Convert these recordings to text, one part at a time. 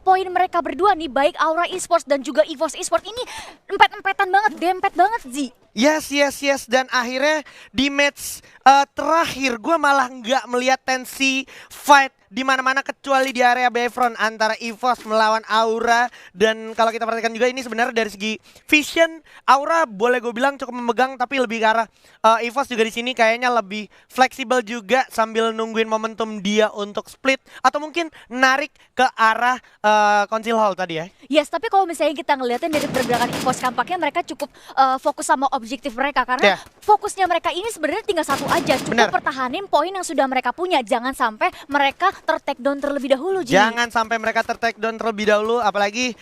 poin mereka berdua nih, baik Aura Esports dan juga EVOS Esports ini empet-empetan banget, dempet banget Zi. Yes. Dan akhirnya di match terakhir gue malah nggak melihat tensi fight di mana-mana kecuali di area Bayfront antara EVOS melawan Aura. Dan kalau kita perhatikan juga ini sebenarnya dari segi vision Aura boleh gue bilang cukup memegang, tapi lebih ke arah EVOS juga di sini kayaknya lebih fleksibel juga sambil nungguin momentum dia untuk split atau mungkin narik ke arah Council Hall tadi ya. Yes, tapi kalau misalnya kita ngeliatin dari pergerakan EVOS, tampaknya mereka cukup fokus sama objektif mereka karena fokusnya mereka ini sebenarnya tinggal satu aja, cukup pertahanin poin yang sudah mereka punya. Jangan sampai mereka ter-take down terlebih dahulu, Ji. Jangan sampai mereka ter-take down terlebih dahulu, apalagi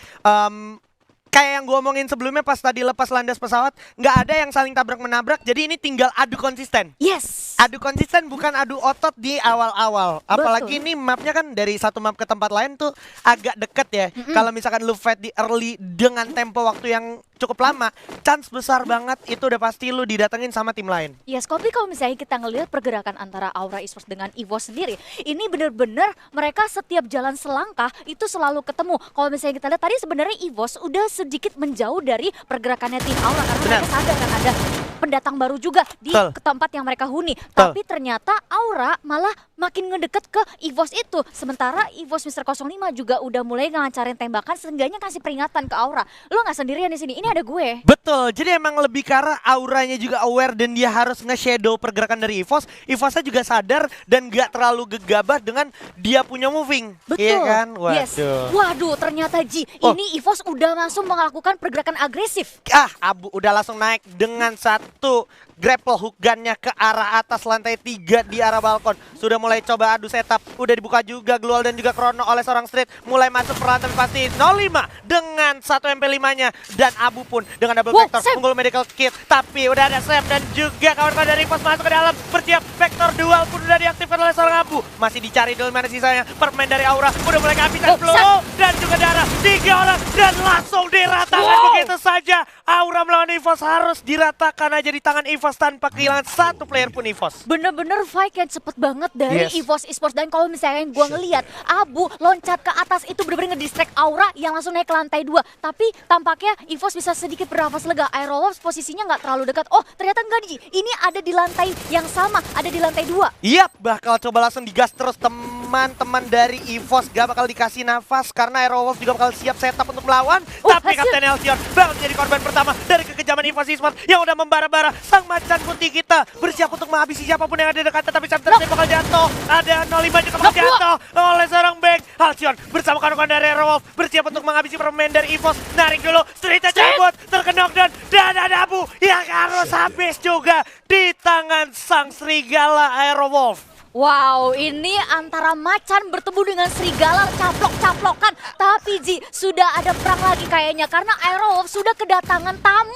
kayak yang gue omongin sebelumnya pas tadi lepas landas pesawat, nggak ada yang saling tabrak-menabrak, jadi ini tinggal adu konsisten. Yes. Adu konsisten bukan adu otot di awal-awal. Apalagi ini mapnya kan dari satu map ke tempat lain tuh agak deket ya. Kalau misalkan lu fight di early dengan tempo waktu yang cukup lama, chance besar banget itu udah pasti lu didatengin sama tim lain. Yes, tapi kalau misalnya kita ngelihat pergerakan antara Aura Esports dengan EVOS sendiri, ini bener-bener mereka setiap jalan selangkah itu selalu ketemu. Kalau misalnya kita lihat tadi sebenarnya EVOS udah sedikit menjauh dari pergerakannya tim Aura karena mereka sadar kan ada pendatang baru juga di tempat yang mereka huni. Tapi ternyata Aura malah makin ngedeket ke EVOS itu. Sementara EVOS Mr. 05 juga udah mulai ngelancarin tembakan, seenggaknya kasih peringatan ke Aura. Lo nggak sendirian di sini, ini ada gue. Betul, jadi emang lebih ke arah Auranya juga aware dan dia harus nge-shadow pergerakan dari EVOS. EVOSnya juga sadar dan gak terlalu gegabah dengan dia punya moving. Betul. Iya kan? Waduh. Yes. Waduh, ternyata Ji, ini EVOS udah langsung melakukan pergerakan agresif. Abu udah langsung naik dengan satu grapple hook gunnya ke arah atas lantai 3 di arah balkon. Sudah mulai coba adu setup. Udah dibuka juga Glual dan juga Chrono oleh seorang Street. Mulai masuk perlahan tapi pasti 05 dengan satu MP5-nya. Dan Abu pun dengan double vector unggul medical kit. Tapi udah ada Sam dan juga kawan-kawan dari EVOS masuk ke dalam. Bersiap vector dual pun udah diaktifkan oleh seorang Abu. Masih dicari dulu mana sisanya. Permain dari Aura udah mulai kehabisan peluru dan juga darah. 3 orang dan langsung diratakan begitu saja. Aura melawan EVOS harus diratakan aja di tangan EVOS tanpa kehilangan satu player pun EVOS. Bener-bener fight yang cepet banget dari EVOS Esports. Dan kalau misalnya gue ngeliat Abu loncat ke atas itu bener-bener ngedistract Aura yang langsung naik ke lantai 2. Tapi tampaknya EVOS bisa sedikit bernafas lega. Aerowolves posisinya nggak terlalu dekat. Oh ternyata enggak Ji, ini ada di lantai yang sama, ada di lantai 2. Yap, bakal coba langsung digas terus teman-teman dari EVOS. Gak bakal dikasih nafas karena Aerowolves juga bakal siap setup untuk melawan. Tapi Kapten Elsion bakal menjadi korban pertama dari kekejaman EVOS Esports yang udah membara-bara. Sang macan putih kita bersiap untuk menghabisi siapapun yang ada dekat, tetapi Samter bakal jatuh. Ada 05 juga bakal jatuh oleh seorang Bang. Halcyon bersama kawan-kawan dari Aerowolves bersiap untuk menghabisi permain dari EVOS. Narik dulu, Streetnya cabut, terkena knockdown dan ada Abu yang harus habis juga di tangan sang serigala Aerowolves. Wow, ini antara macan bertemu dengan serigala caplok-caplokan. Tapi Ji, sudah ada perang lagi kayaknya karena Aerowolves sudah kedatangan tamu.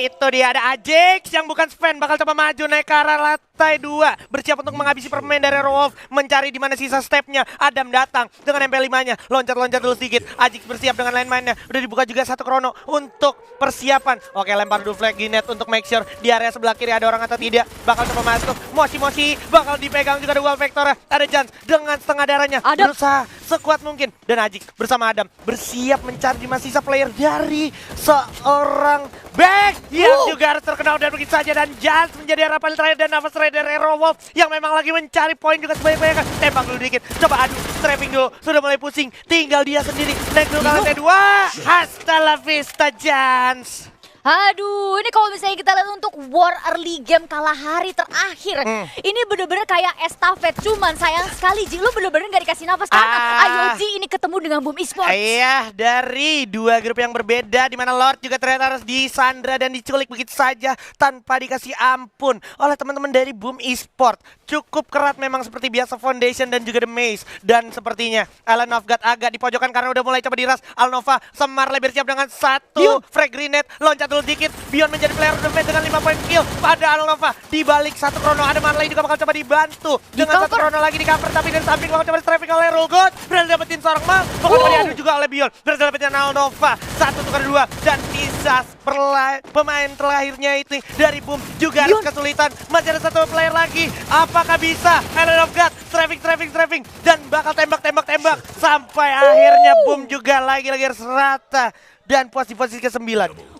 Itu dia ada Ajax yang bukan Sven bakal coba maju naik ke arah lantai 2. Bersiap untuk menghabisi permain dari Aerowolves, mencari di mana sisa stepnya. Adam datang dengan MP5-nya, loncat-loncat dulu sedikit. Ajax bersiap dengan lain-mainnya. Udah dibuka juga satu Chrono untuk persiapan. Oke, lempar dulu flag Ginet untuk make sure di area sebelah kiri ada orang atau tidak. Bakal coba masuk, Moshi bakal dipegang juga dual vektornya. Ada Jans dengan setengah darahnya berusaha sekuat mungkin. Dan Ajax bersama Adam bersiap mencari di mana sisa player dari seorang Bang yang juga harus terkenal dan begitu saja. Dan Jans menjadi harapan terakhir dan nafas terakhir dari Aerowolves yang memang lagi mencari poin juga sebanyak-banyaknya. Tembak dulu dikit, coba adu, strapping dulu, sudah mulai pusing, tinggal dia sendiri naik dulu ke lantai 2. Hasta la vista Jans. Aduh, ini kalau misalnya kita lihat untuk war early game kalah hari terakhir, ini bener-bener kayak estafet. Cuman sayang sekali Ji, lu bener-bener gak dikasih nafas karena IOG ini ketemu dengan Boom Esports. Iya, dari dua grup yang berbeda, di mana Lord juga ternyata harus disandra dan diculik begitu saja tanpa dikasih ampun oleh teman-teman dari Boom Esports. Cukup kerat memang seperti biasa Foundation dan juga The Maze. Dan sepertinya Alan of God agak di pojokan karena udah mulai coba diras. Alnova semar lebar siap dengan satu frag grenade, loncat dulu dikit. Bion menjadi player of the match dengan 5 poin kill pada Alnova. Di balik satu Chrono ada Marley juga bakal coba dibantu dengan satu Chrono lagi di cover, tapi dari samping bakal coba di-strafing oleh Rulgood. Berhasil dapetin seorang Mal, bakal coba diadu juga oleh Bion. Berhasil dapetin Alnova, 1-2 dan sisa pemain terakhirnya itu dari Boom juga harus kesulitan. Masih ada satu player lagi, apakah bisa Alan of God strafing dan bakal tembak sampai akhirnya boom juga lagi-lagi harus rata dan di posisi ke-9.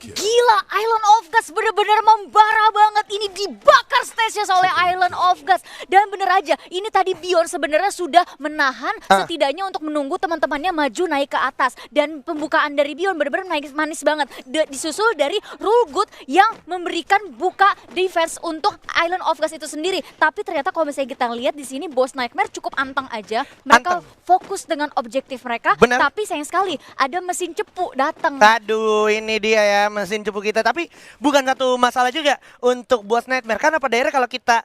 Gila, Island of Gods bener-bener membara banget. Ini dibakar stage-nya oleh Island of Gods. Dan bener aja, ini tadi Bjorn sebenarnya sudah menahan setidaknya untuk menunggu teman-temannya maju naik ke atas. Dan pembukaan dari Bjorn bener-bener manis banget. Disusul dari Rulgood yang memberikan buka defense untuk Island of Gods itu sendiri. Tapi ternyata kalau misalnya kita lihat di sini Boss Nightmare cukup anteng aja. Mereka fokus dengan objektif mereka. Bener. Tapi sayang sekali ada mesin cepu datang. Aduh, ini dia ya mesin cepu kita. Tapi bukan satu masalah juga untuk Boss Nightmare. Karena pada akhirnya kalau kita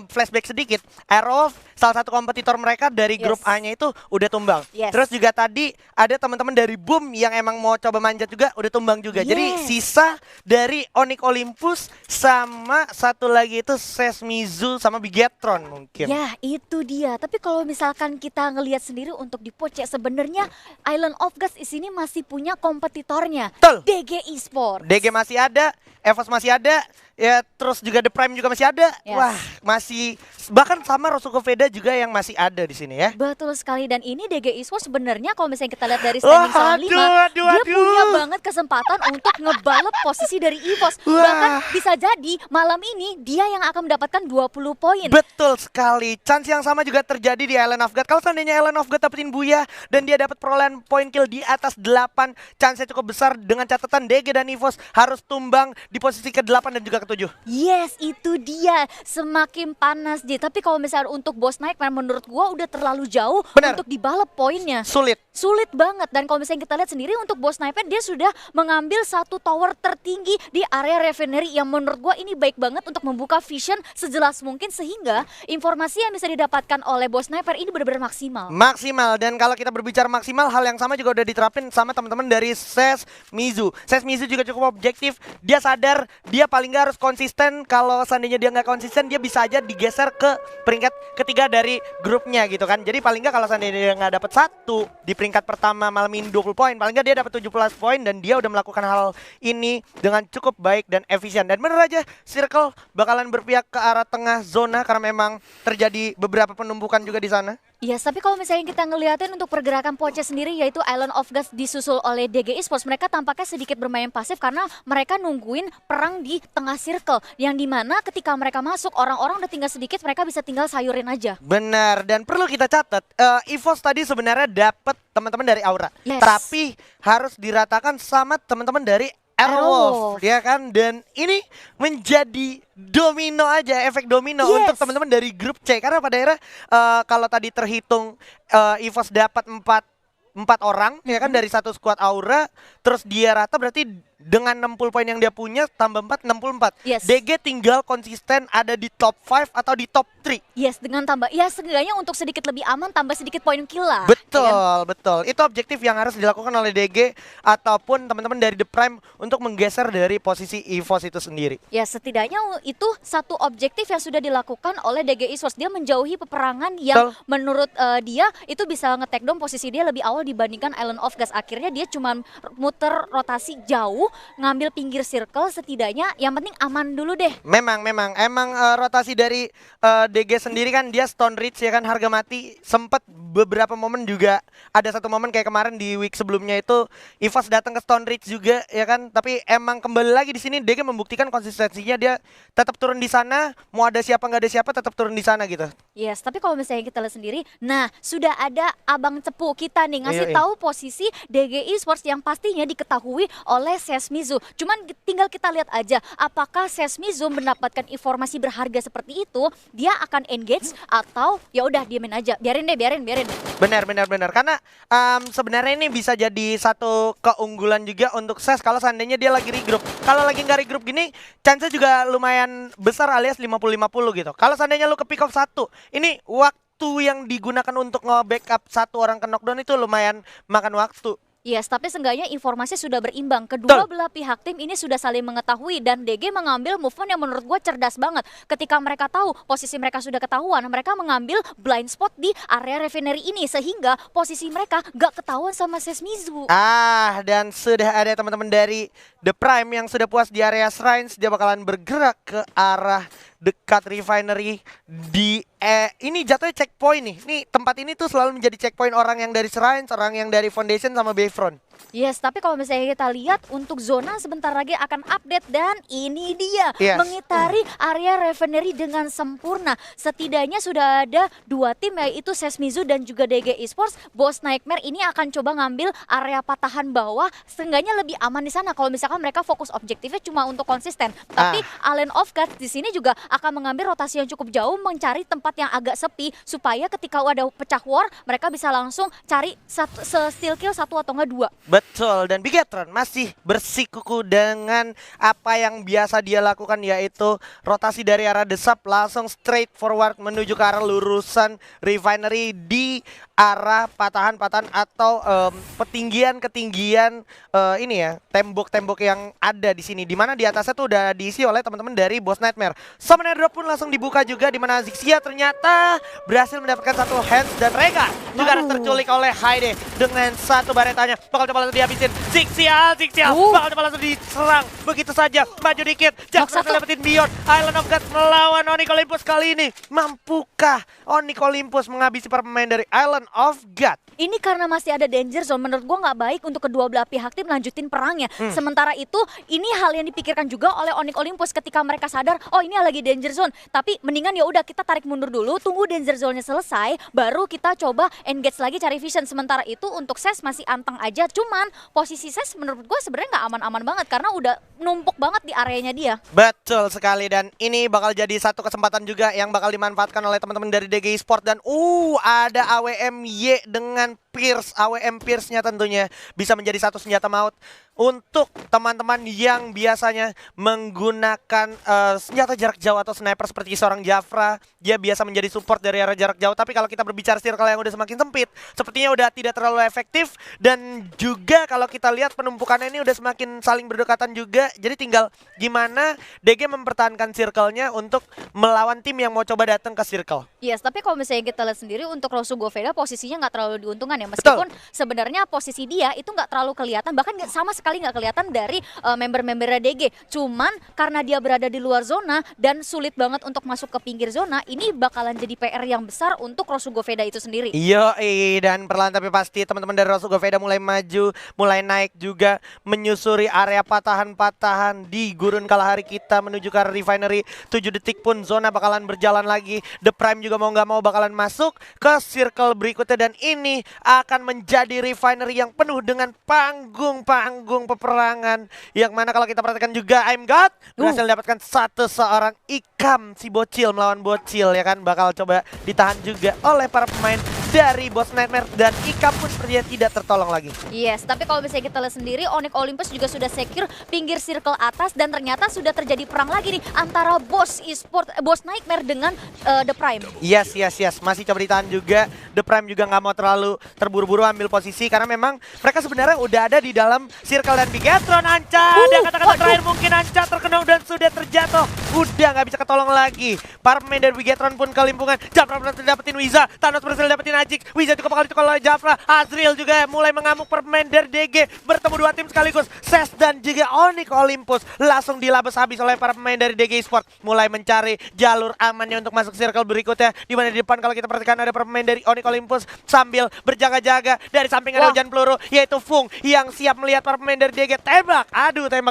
flashback sedikit, Aerowolf salah satu kompetitor mereka dari grup A-nya itu udah tumbang. Terus juga tadi ada teman-teman dari Boom yang emang mau coba manjat juga udah tumbang juga. Jadi sisa dari Onyx Olympus sama satu lagi itu Sesmizu sama Bigetron mungkin. Ya, itu dia. Tapi kalau misalkan kita ngelihat sendiri untuk di Poche, sebenarnya Island of Gods di sini masih punya kompetitornya. Betul. DG Esports. DG masih ada, EVOS masih ada, ya terus juga The Prime juga masih ada. Wah, masih bahkan sama Rosuko Veda juga yang masih ada di sini ya. Betul sekali, dan ini DG Esports sebenarnya kalau misalnya kita lihat dari standing selang 5, dia punya banget kesempatan untuk ngebalap posisi dari EVOS. Bahkan bisa jadi malam ini dia yang akan mendapatkan 20 poin. Betul sekali. Chance yang sama juga terjadi di Island of God. Kalau seandainya Island of God dapetin Buya dan dia dapat perolehan poin kill di atas 8, chance-nya cukup besar dengan catatan DG dan EVOS harus tumbang di posisi ke-8 dan juga ke-7. Yes, itu dia. Semakin panas, J. Tapi kalau misalnya untuk Boss Nightmare menurut gua udah terlalu jauh untuk dibalap poinnya. Sulit banget. Dan kalau misalnya kita lihat sendiri untuk Boss Nightmare, dia sudah mengambil satu tower tertinggi di area refinery yang menurut gua ini baik banget untuk membuka vision sejelas mungkin sehingga informasi yang bisa didapatkan oleh Boss Nightmare ini benar-benar maksimal. Maksimal. Dan kalau kita berbicara maksimal, hal yang sama juga udah diterapin sama teman-teman dari Sesmizu. Sesmizu juga cukup objektif. Dia sadar dia paling nggak harus konsisten. Kalau seandainya dia nggak konsisten, dia bisa aja digeser ke peringkat ketiga dari grupnya gitu kan. Jadi paling nggak kalau seandainya dia nggak dapat 1 di peringkat pertama malam ini 20 poin, paling nggak dia dapat 17 poin dan dia udah melakukan hal ini dengan cukup baik dan efisien. Dan bener aja Circle bakalan berpihak ke arah tengah zona karena memang terjadi beberapa penumpukan juga di sana. Yes, tapi kalau misalnya kita ngeliatin untuk pergerakan Poche sendiri yaitu Island of Gods disusul oleh DG Esports, mereka tampaknya sedikit bermain pasif karena mereka nungguin perang di tengah circle yang dimana ketika mereka masuk orang-orang udah tinggal sedikit, mereka bisa tinggal sayurin aja. Benar, dan perlu kita catat EVOS tadi sebenarnya dapat teman-teman dari Aura, tapi harus diratakan sama teman-teman dari Aerowolf, ya kan? Dan ini menjadi domino aja, efek domino untuk teman-teman dari grup C. Karena pada akhirnya kalau tadi terhitung EVOS dapat 4 orang, ya kan, dari satu squad Aura, terus dia rata berarti dengan 60 poin yang dia punya tambah 4, 64. DG tinggal konsisten ada di top 5 atau di top 3. Yes, dengan tambah, ya seenggaknya untuk sedikit lebih aman tambah sedikit poin kill lah. Betul, ya kan? betul. Itu objektif yang harus dilakukan oleh DG ataupun teman-teman dari The Prime untuk menggeser dari posisi EVOS itu sendiri. Ya, setidaknya itu satu objektif yang sudah dilakukan oleh DG Esports. Dia menjauhi peperangan yang menurut dia itu bisa nge-take down posisi dia lebih awal dibandingkan Island of Gods. Akhirnya dia cuma muter rotasi jauh, ngambil pinggir circle, setidaknya yang penting aman dulu deh. Emang rotasi dari DG sendiri kan dia Stone Ridge ya kan, harga mati. Sempat beberapa momen juga ada satu momen kayak kemarin di week sebelumnya itu EVOS datang ke Stone Ridge juga ya kan, tapi emang kembali lagi di sini DG membuktikan konsistensinya, dia tetap turun di sana, mau ada siapa nggak ada siapa tetap turun di sana gitu. Yes, tapi kalau misalnya kita lihat sendiri, nah sudah ada abang cepu kita nih ngasih tahu posisi DG Esports yang pastinya diketahui oleh Sesmizu. Cuman tinggal kita lihat aja apakah Sesmizu mendapatkan informasi berharga seperti itu, dia akan engage atau ya udah diemin aja, biarin. Benar. Karena sebenarnya ini bisa jadi satu keunggulan juga untuk Ses kalau seandainya dia lagi regroup. Kalau lagi nggak regroup gini, chance juga lumayan besar alias 50-50 gitu. Kalau seandainya lu ke pick off 1, ini waktu yang digunakan untuk nge-backup satu orang ke knockdown itu lumayan makan waktu. Yes, tapi seenggaknya informasi sudah berimbang. Kedua belah pihak tim ini sudah saling mengetahui dan DG mengambil movement yang menurut gue cerdas banget. Ketika mereka tahu posisi mereka sudah ketahuan, mereka mengambil blind spot di area refinery ini sehingga posisi mereka gak ketahuan sama Sesmizu. Dan sudah ada teman-teman dari The Prime yang sudah puas di area Shrines, dia bakalan bergerak ke arah dekat refinery di ini jatuhnya checkpoint nih. Nih tempat ini tuh selalu menjadi checkpoint orang yang dari Shrine, orang yang dari Foundation sama Bayfront. Yes, tapi kalau misalnya kita lihat untuk zona sebentar lagi akan update dan ini dia Yes. mengitari area Refinery dengan sempurna. Setidaknya sudah ada 2 tim yaitu Sesmizu dan juga DG Esports. Boss Nightmare ini akan coba ngambil area patahan bawah, seenggaknya lebih aman di sana. Kalau misalkan mereka fokus objektifnya cuma untuk konsisten. Tapi Allen of God di sini juga akan mengambil rotasi yang cukup jauh, mencari tempat yang agak sepi supaya ketika ada pecah war mereka bisa langsung cari steal kill 1 atau enggak 2. Betul, dan Bigetron masih bersikuku dengan apa yang biasa dia lakukan, yaitu rotasi dari arah desap langsung straight forward menuju ke arah lurusan Refinery di arah patahan-patahan atau ketinggian ini ya, tembok-tembok yang ada di sini, dimana di atasnya tuh udah diisi oleh teman-teman dari Boss Nightmare. Summoner Drop pun langsung dibuka juga, dimana Zixia ternyata berhasil mendapatkan 1 hands, dan Rega juga harus terculik oleh Haide dengan 1 baretanya. Bakal coba langsung dihabisin. Zixia bakal coba langsung diserang begitu saja. Maju dikit, Jack berhasil dapetin Beyond. Island of God melawan Onyx Olympus kali ini. Mampukah Onyx Olympus menghabisi para pemain dari Island of God? Ini karena masih ada danger zone, menurut gua nggak baik untuk kedua belah pihak tim lanjutin perangnya. Sementara itu, ini hal yang dipikirkan juga oleh Onyx Olympus ketika mereka sadar, oh ini lagi danger zone. Tapi mendingan ya udah kita tarik mundur dulu, tunggu danger zone-nya selesai, baru kita coba engage lagi cari vision. Sementara itu untuk Ses masih anteng aja, cuman posisi Ses menurut gua sebenarnya nggak aman-aman banget karena udah numpuk banget di areanya dia. Betul sekali, dan ini bakal jadi satu kesempatan juga yang bakal dimanfaatkan oleh teman-teman dari DG Esports. Dan ada AWM-Y dengan Pierce. AWM Pierce-nya tentunya bisa menjadi satu senjata maut untuk teman-teman yang biasanya menggunakan senjata jarak jauh atau sniper seperti seorang Jafra. Dia biasa menjadi support dari arah jarak jauh, tapi kalau kita berbicara circle yang udah semakin sempit, sepertinya udah tidak terlalu efektif. Dan juga kalau kita lihat penumpukannya ini udah semakin saling berdekatan juga. Jadi tinggal gimana DG mempertahankan circle-nya untuk melawan tim yang mau coba datang ke circle. Yes, tapi kalau misalnya kita lihat sendiri untuk Rosu Goveda posisinya nggak terlalu diuntungkan ya, meskipun sebenarnya posisi dia itu nggak terlalu kelihatan, bahkan sama sekali nggak kelihatan dari member-member DG. Cuman karena dia berada di luar zona dan sulit banget untuk masuk ke pinggir zona, ini bakalan jadi PR yang besar untuk Rosu Goveda itu sendiri. Dan perlahan tapi pasti teman-teman dari Rosu Goveda mulai maju, mulai naik juga, menyusuri area patahan-patahan di Gurun Kalahari kita menuju ke arah Refinery. 7 detik pun zona bakalan berjalan lagi. The Prime juga mau nggak mau bakalan masuk ke circle berikutnya, dan ini akan menjadi Refinery yang penuh dengan panggung-panggung peperangan, yang mana kalau kita perhatikan juga I'm God berhasil mendapatkan seorang Ikam, si bocil melawan bocil ya kan, bakal coba ditahan juga oleh para pemain dari Boss Nightmare, dan Ikam pun sepertinya tidak tertolong lagi. Yes, tapi kalau misalnya kita lihat sendiri, Onyx Olympus juga sudah secure pinggir circle atas, dan ternyata sudah terjadi perang lagi nih antara Boss Nightmare dengan The Prime. Yes, masih coba ditahan juga. The Prime juga nggak mau terlalu terburu-buru ambil posisi, karena memang mereka sebenarnya udah ada di dalam circle. Dan Bigetron Anca, ada kata-kata terakhir mungkin, Anca terkenal dan sudah terjatuh, udah nggak bisa ketolong lagi. Para pemain dari Bigetron pun kelimpungan. Jafra berhasil dapetin Wiza, Thanos berhasil dapetin Ajik, Wiza juga bakal ditukar oleh Jafra. Azriel juga mulai mengamuk para pemain dari DG, bertemu 2 tim sekaligus. Ses dan juga Onyx Olympus langsung dilabas habis oleh para pemain dari DG Esports, mulai mencari jalur amannya untuk masuk circle berikutnya, di mana di depan kalau kita perhatikan ada para pemain dari Onyx Olympus sambil berjaga-jaga. Dari samping ada hujan peluru, yaitu Fung yang siap melihat para pemain dari DG. Tembak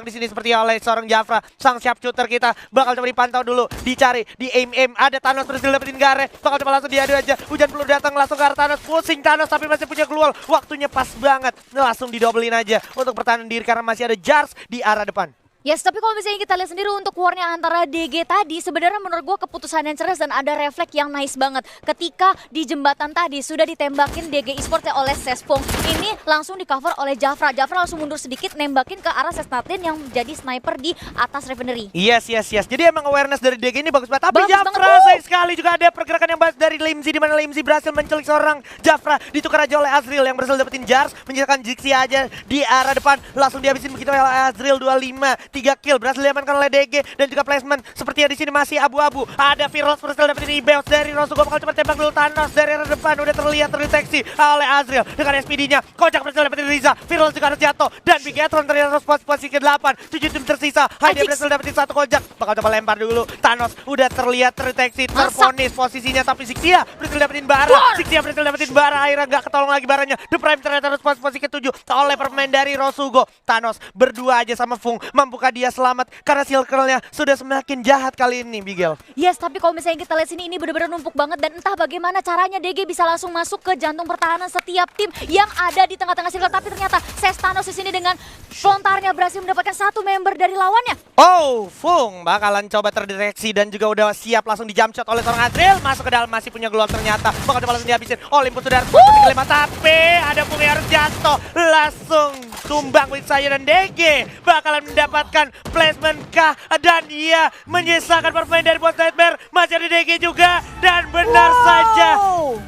di sini seperti oleh seorang Jafra, sang siap shooter kita. Bakal coba dipantau dulu, dicari, di aim. Ada Thanos berhasil dapetin Gare, bakal coba langsung diadu aja. Hujan peluru datang langsung ke arah Thanos, pusing Thanos tapi masih punya keluar. Waktunya pas banget, langsung didobelin aja untuk pertahanan diri karena masih ada Jars di arah depan. Yes, tapi kalau misalnya kita lihat sendiri untuk warnya antara DG tadi, sebenarnya menurut gue keputusan yang cerdas dan ada refleks yang nice banget. Ketika di jembatan tadi sudah ditembakin DG Esports oleh Sespong, ini langsung di cover oleh Jafra. Jafra langsung mundur sedikit, nembakin ke arah Sesnatin yang jadi sniper di atas Refinery. Yes. Jadi emang awareness dari DG ini bagus banget. Tapi Bagus Jafra banget, sayang sekali juga ada pergerakan yang baik dari Limzi, di mana Limzi berhasil menculik seorang Jafra, ditukar aja oleh Azriel yang berhasil dapetin Jars, menyisakan Jixi aja di arah depan, langsung dihabisin begitu oleh Azriel. 25 3 kill berhasil diamankan oleh DG dan juga placement sepertinya di sini masih abu-abu. Ada Virus berhasil dapetin Ibeos dari Rosugo, bakal coba tembak dulu Thanos dari arah depan, udah terlihat terdeteksi oleh Azriel dengan SPD-nya. Kocak berhasil dapetin Riza, Virus juga harus jatuh dan Bigatron terlihat harus posisi ke-8. 7 tim tersisa, hanya berhasil dapetin 1 kocak, bakal coba lempar dulu. Thanos udah terlihat terdeteksi, terponis posisinya, tapi Sixia berhasil dapetin bara. Sixia berhasil dapetin bara, akhirnya nggak ketolong lagi baranya. The Prime ternyata harus posisi ke-7 oleh permain dari Rosugo. Thanos berdua aja sama Fung, mampukah dia selamat karena circle-nya sudah semakin jahat kali ini, Bigel. Yes, tapi kalau misalnya kita lihat sini ini benar-benar numpuk banget dan entah bagaimana caranya DG bisa langsung masuk ke jantung pertahanan setiap tim yang ada di tengah-tengah circle. Tapi ternyata Sestanos di sini dengan pelontarnya berhasil mendapatkan 1 member dari lawannya. Oh, Fung bakalan coba terdeteksi dan juga udah siap langsung di jump shot oleh seorang Azriel. Masuk ke dalam, masih punya glow ternyata. Bakal coba langsung dihabisin. Olympus sudah harus posisi ke-5, tapi ada Fung yang harus jatuh. Langsung tumbang with saya dan DG bakalan mendapatkan placement kah, dan dia menyisakan permain dari Boss Nightmare. Masih ada DG juga dan benar saja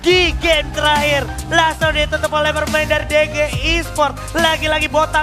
di game terakhir langsung ditutup oleh permain dari DG Esports. Lagi-lagi botak